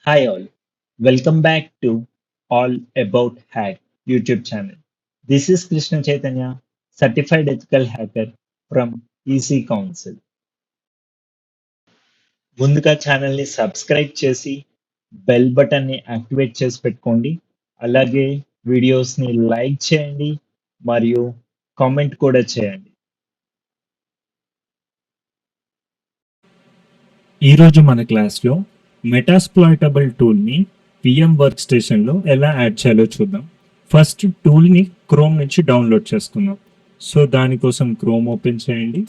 Hi all, welcome back to All About Hack YouTube channel. This is Krishna Chaitanya, certified ethical hacker from EC Council. ముందుగా ఛానల్ని subscribe చేసి bell బటన్ని activate చేసి పెట్టుకోండి. అలాగే వీడియోస్ని లైక్ చేయండి మరియు కామెంట్ కూడా చేయండి. ఈరోజు మన క్లాస్లో మెటాస్ప్లాయిటబుల్ టూల్ని పిఎం వర్క్ స్టేషన్లో ఎలా యాడ్ చేయాలో చూద్దాం. ఫస్ట్ టూల్ని క్రోమ్ నుంచి డౌన్లోడ్ చేసుకుందాం. సో దానికోసం క్రోమ్ ఓపెన్ చేయండి.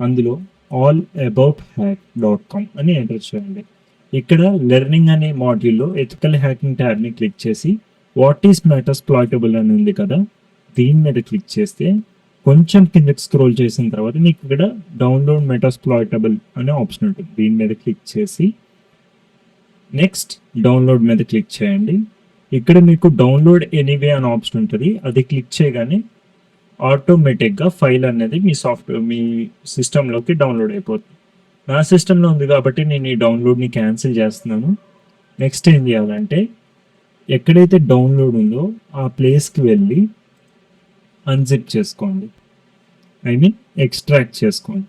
అందులో allabouthack.com అని ఎంటర్ చేయండి. ఇక్కడ లెర్నింగ్ అనే మాడ్యూల్లో ఎథికల్ హ్యాకింగ్ ట్యాబ్ని క్లిక్ చేసి వాట్ ఈస్ మెటాస్ప్లాయిటబుల్ అని ఉంది కదా, దీని మీద క్లిక్ చేస్తే కొంచెం కిందకి స్క్రోల్ చేసిన తర్వాత మీకు ఇక్కడ డౌన్లోడ్ మెటాస్ప్లాయిటబుల్ అనే ఆప్షన్ ఉంటుంది. దీని మీద క్లిక్ చేసి నెక్స్ట్ డౌన్లోడ్ మీద క్లిక్ చేయండి. ఇక్కడ మీకు డౌన్లోడ్ ఎనీవే అనే ఆప్షన్ ఉంటుంది. అది క్లిక్ చేయగానే ఆటోమేటిక్గా ఫైల్ అనేది మీ సిస్టంలోకి డౌన్లోడ్ అయిపోతుంది. నా సిస్టంలో ఉంది కాబట్టి నేను ఈ డౌన్లోడ్ని క్యాన్సిల్ చేస్తున్నాను. నెక్స్ట్ ఏం చేయాలంటే ఎక్కడైతే డౌన్లోడ్ ఉందో ఆ ప్లేస్కి వెళ్ళి అన్జిప్ చేసుకోండి, ఎక్స్ట్రాక్ట్ చేసుకోండి.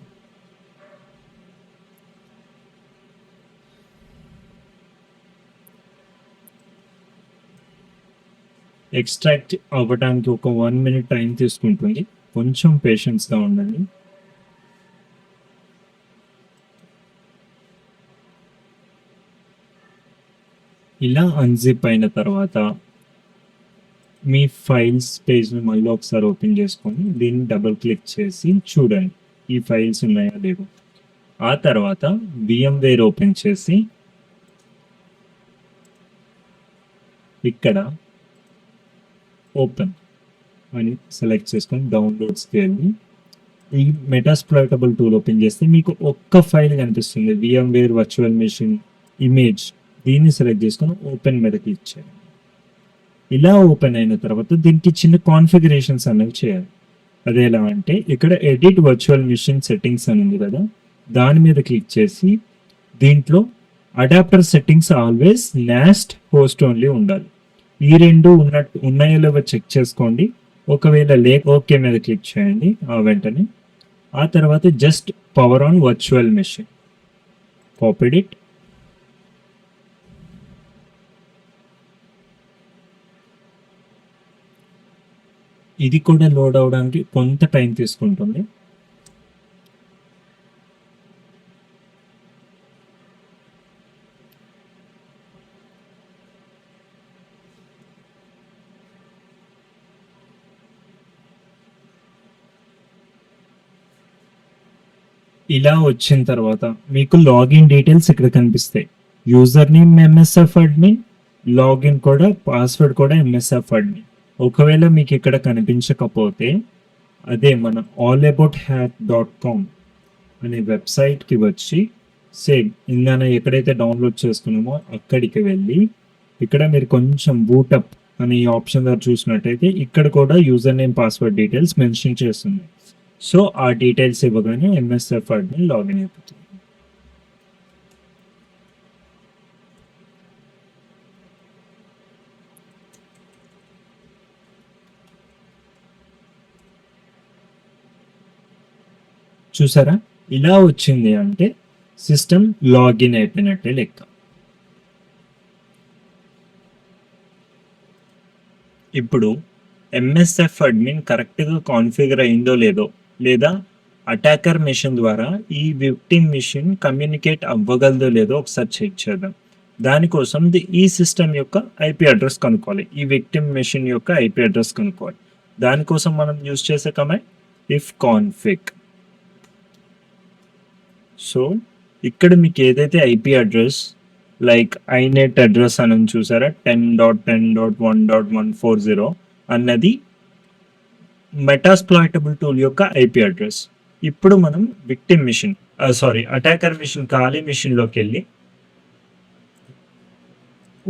ఎక్స్ట్రాక్ట్ అవ్వడానికి ఒక 1 minute టైం తీసుకుంటుంది. కొంచెం పేషెన్స్గా ఉండండి. ఇలా అన్జిప్ అయిన తర్వాత మీ ఫైల్స్ పేజ్ని మళ్ళీ ఒకసారి ఓపెన్ చేసుకొని దీన్ని డబుల్ క్లిక్ చేసి చూడండి ఈ ఫైల్స్ ఉన్నాయా లేవో. ఆ తర్వాత VMware ఓపెన్ చేసి ఇక్కడ ఓపెన్ అని సెలెక్ట్ చేసుకొని డౌన్లోడ్స్కి వెళ్ళి ఈ మెటాస్ప్లాయిటబుల్ టూల్ ఓపెన్ చేస్తే మీకు ఒక్క ఫైల్ కనిపిస్తుంది, VMware వర్చువల్ మెషిన్ ఇమేజ్. దీన్ని సెలెక్ట్ చేసుకొని ఓపెన్ మీద క్లిక్ చేయండి. ఇలా ఓపెన్ అయిన తర్వాత దీనికి చిన్న కాన్ఫిగరేషన్స్ అనేవి చేయాలి. అదే ఎలా అంటే ఇక్కడ ఎడిట్ వర్చువల్ మెషిన్ సెట్టింగ్స్ అని ఉంది కదా, దాని మీద క్లిక్ చేసి దీంట్లో అడాప్టర్ సెట్టింగ్స్ ఆల్వేస్ నాస్ట్ హోస్ట్ ఓన్లీ ఉండాలి. ఈ రెండు ఉన్నాయో లేవో చెక్ చేసుకోండి. ఒకవేళ ఓకే మీద క్లిక్ చేయండి వెంటనే. ఆ తర్వాత just power on virtual machine, copied it. ఇది కూడా లోడ్ అవడానికి కొంత టైం తీసుకుంటుంది. ఇలా వచ్చిన తర్వాత మీకు లాగిన్ డీటెయిల్స్ ఇక్కడ కనిపిస్తాయి. User name MSF admin, login కూడా పాస్వర్డ్ కూడా MSF అడ్మిన్. ఒకవేళ మీకు ఇక్కడ కనిపించకపోతే అదే మన allabouthack.com అనే వెబ్సైట్కి వచ్చి సేమ్ ఇందాక ఎక్కడైతే డౌన్లోడ్ చేసుకున్నామో అక్కడికి వెళ్ళి ఇక్కడ మీరు కొంచెం బూటప్ అనే ఆప్షన్ దగ్గర చూసినట్టయితే ఇక్కడ కూడా user name password details mention చేస్తుంది. సో ఆ డీటెయిల్స్ ఇవ్వగానే MSF అడ్మిన్ లాగిన్ అయిపోతుంది. చూసారా, ఇలా వచ్చింది అంటే సిస్టమ్ లాగిన్ అయిపోయినట్టే లెక్క. ఇప్పుడు MSF అడ్మిన్ కరెక్ట్గా కాన్ఫిగర్ అయిందో లేదో, లేదా అటాకర్ మిషన్ ద్వారా ఈ విక్టిమ్ మిషన్ కమ్యూనికేట్ అవ్వగలదో లేదో ఒకసారి చెక్ చేద్దాం. దానికోసం ఈ సిస్టమ్ యొక్క IP అడ్రస్ కనుక్కోవాలి, ఈ విక్టిమ్ మిషన్ యొక్క IP అడ్రస్ కనుక్కోవాలి. దానికోసం మనం యూజ్ చేసే కమాండ్ ifconfig. సో ఇక్కడ మీకు ఏదైతే IP address like inet address అని చూసారా 10.10.1.140 అన్నది మెటాస్ప్లాయిటబుల్ టూల్ యొక్క IP అడ్రస్. ఇప్పుడు మనం విక్టిమ్ మిషన్ అటాకర్ మిషన్ ఖాళీ మిషన్లోకి వెళ్ళి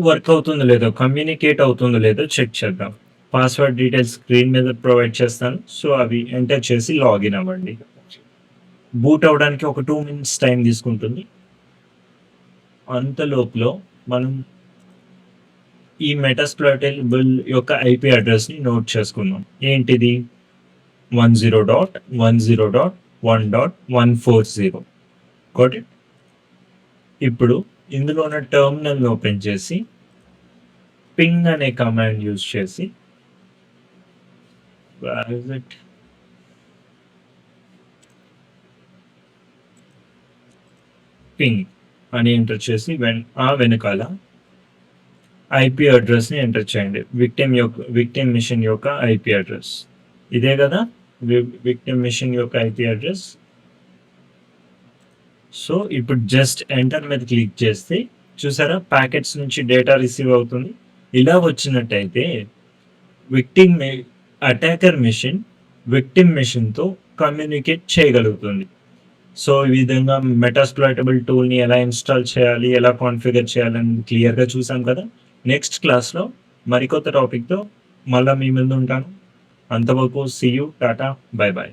వర్క్ అవుతుందో లేదో, కమ్యూనికేట్ అవుతుందో లేదో చెక్ చేద్దాం. పాస్వర్డ్ డీటెయిల్స్ స్క్రీన్ మీద ప్రొవైడ్ చేస్తాను. సో అవి ఎంటర్ చేసి లాగిన్ అవ్వండి. బూట్ అవ్వడానికి ఒక 2 minutes టైం తీసుకుంటుంది. అంతలోపులో మనం ఈ మెటాస్ప్లాయిటబుల్ యొక్క ఐపీ అడ్రస్ని నోట్ చేసుకుందాం. ఏంటిది 10.10.1.1.140. Got it. ఇప్పుడు ఇందులో ఉన్న టెర్మినల్ ఓపెన్ చేసి పింగ్ అనే కమాండ్ యూజ్ చేసి పింగ్ అని ఎంటర్ చేసి వెనకాల ఐపీ అడ్రస్ని ఎంటర్ చేయండి. విక్టిమ్ మిషన్ యొక్క ఐపీ అడ్రస్ ఇదే కదా, విక్టిమ్ మిషన్ యొక్క ఐపీ అడ్రస్. సో ఇప్పుడు జస్ట్ ఎంటర్ మీద క్లిక్ చేస్తే చూసారా, ప్యాకెట్స్ నుంచి డేటా రిసీవ్ అవుతుంది. ఇలా వచ్చినట్టయితే అటాకర్ మిషన్ విక్టిమ్ మిషన్తో కమ్యూనికేట్ చేయగలుగుతుంది. సో ఈ విధంగా మెటాస్ప్లాయిటబుల్ టూల్ని ఎలా ఇన్స్టాల్ చేయాలి, ఎలా కాన్ఫిగర్ చేయాలని క్లియర్గా చూసాం కదా. నెక్స్ట్ క్లాస్లో మరికొత్త టాపిక్తో మళ్ళీ మీ ముందు ఉంటాను. అంతవరకు see you, tata, bye bye.